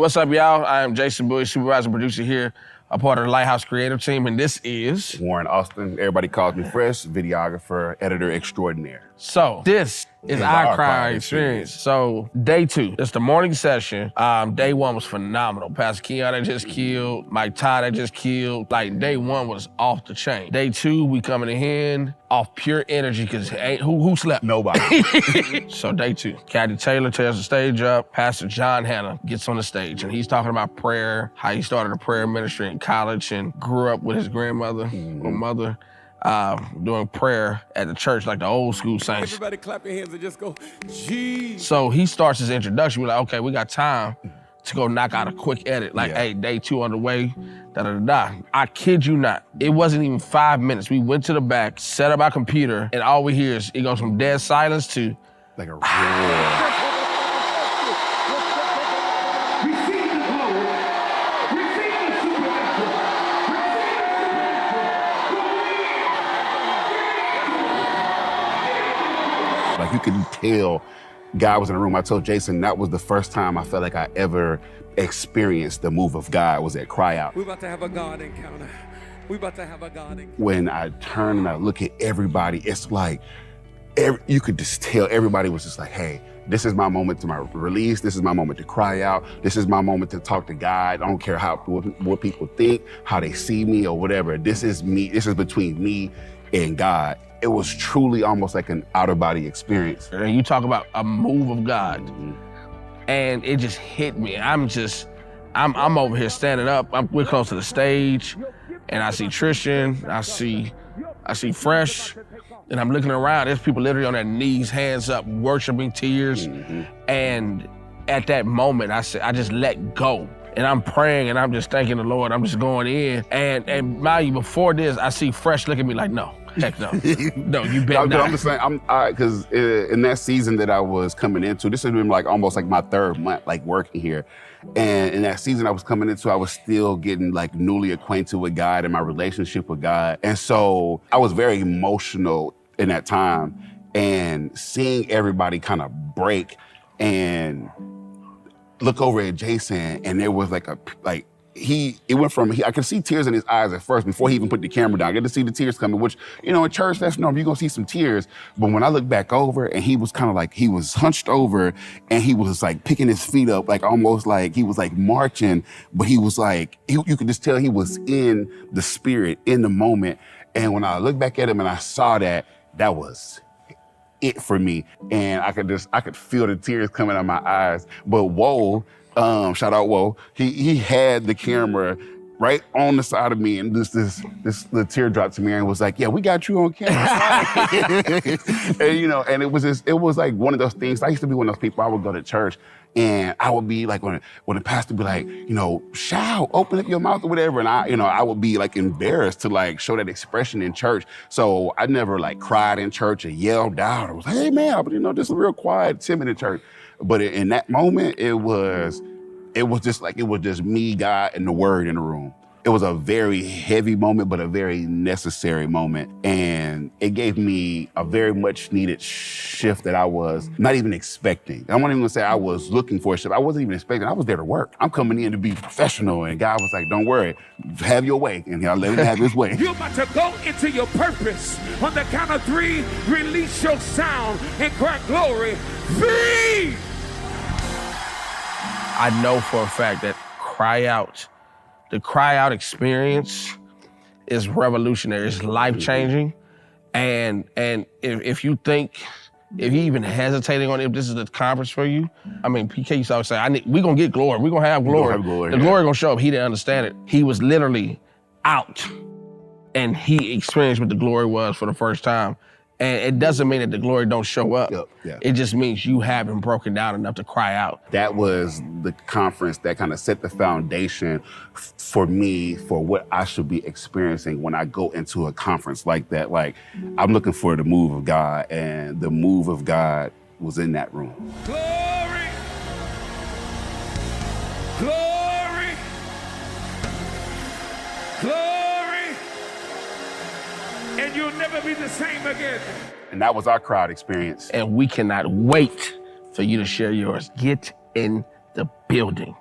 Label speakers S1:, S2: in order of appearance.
S1: What's up, y'all? I am Jason Bowie, supervisor producer here, a part of the Lighthouse creative team, and this is
S2: Warren Austin. Everybody calls me Fresh, videographer, editor extraordinaire.
S1: So this is our crowd experience. So day 2, it's the morning session. Day 1 was phenomenal. Pastor Keion that just killed, Mike Todd that just killed. Like day 1 was off the chain. Day 2, we coming in off pure energy because who slept?
S2: Nobody.
S1: So day 2, Kathy Taylor tears the stage up. Pastor John Hanna gets on the stage and he's talking about prayer, how he started a prayer ministry in college and grew up with his grandmother or mother. Doing prayer at the church like the old school saints.
S3: Everybody clap your hands and just go, Jesus.
S1: So he starts his introduction. We're like, okay, we got time to go knock out a quick edit. Like, hey, day 2 on the way, da-da-da-da. I kid you not, it wasn't even 5 minutes. We went to the back, set up our computer, and all we hear is, it goes from dead silence to
S2: like a roar. Like you could tell God was in the room. I told Jason that was the first time I felt like I ever experienced the move of God was at Cry Out.
S3: We're about to have a God encounter. We're about to have a God encounter.
S2: When I turn and I look at everybody, it's like, you could just tell everybody was just like, hey, this is my moment to my release. This is my moment to cry out. This is my moment to talk to God. I don't care what people think, how they see me or whatever. This is me. This is between me and God. It was truly almost like an out-of-body experience.
S1: And you talk about a move of God, and it just hit me. I'm over here standing up. We're close to the stage, and I see Tristan, I see Fresh, and I'm looking around. There's people literally on their knees, hands up, worshiping, tears. And at that moment, I just let go. And I'm praying, and I'm just thanking the Lord. I'm just going in. And mind you, before this, I see Fresh look at me like, no. Heck no. No, you better not.
S2: I'm just saying, because in that season that I was coming into, this has been like almost like my 3rd month, like working here. And in that season I was coming into, I was still getting like newly acquainted with God and my relationship with God. And so I was very emotional in that time, and seeing everybody kind of break and look over at Jason, and there was it went from, I could see tears in his eyes at first before he even put the camera down. I get to see the tears coming, which, in church, that's normal. You're gonna see some tears. But when I look back over, and he was kind of like, he was hunched over and he was like picking his feet up, like almost like he was like marching, but he was like, you could just tell he was in the spirit, in the moment. And when I looked back at him and I saw that was it for me. And I could feel the tears coming out of my eyes. But Woe, shout out Woe, he had the camera right on the side of me, and this the teardrop to me, and was like, yeah, we got you on camera. And it was like one of those things. I used to be one of those people, I would go to church and I would be like, when the pastor be like, shout, open up your mouth or whatever. And I would be like embarrassed to like show that expression in church. So I never like cried in church or yelled out. I was like, hey man, but this is real quiet, timid in church. But in that moment, it was just me, God, and the Word in the room. It was a very heavy moment, but a very necessary moment. And it gave me a very much needed shift that I was not even expecting. I won't even say I was looking for a shift. I wasn't even expecting. I was there to work. I'm coming in to be professional. And God was like, don't worry, have your way. And I let him have his way.
S3: You're about to go into your purpose. On the count of 3, release your sound and cry glory. 3!
S1: I know for a fact that the Cry Out experience is revolutionary. It's life-changing. And if you even hesitating on if this is the conference for you, I mean, PK used to always say, we're gonna get glory. We're gonna have glory. The glory gonna show up. He didn't understand it. He was literally out, and he experienced what the glory was for the first time. And it doesn't mean that the glory don't show up. It just means you haven't broken down enough to cry out.
S2: That was the conference that kind of set the foundation for me for what I should be experiencing when I go into a conference like that. Like, I'm looking for the move of God, and the move of God was in that room.
S3: Glory! Glory! Glory! And you'll never be the same again.
S2: And that was our crowd experience.
S1: And we cannot wait for you to share yours. Get in the building.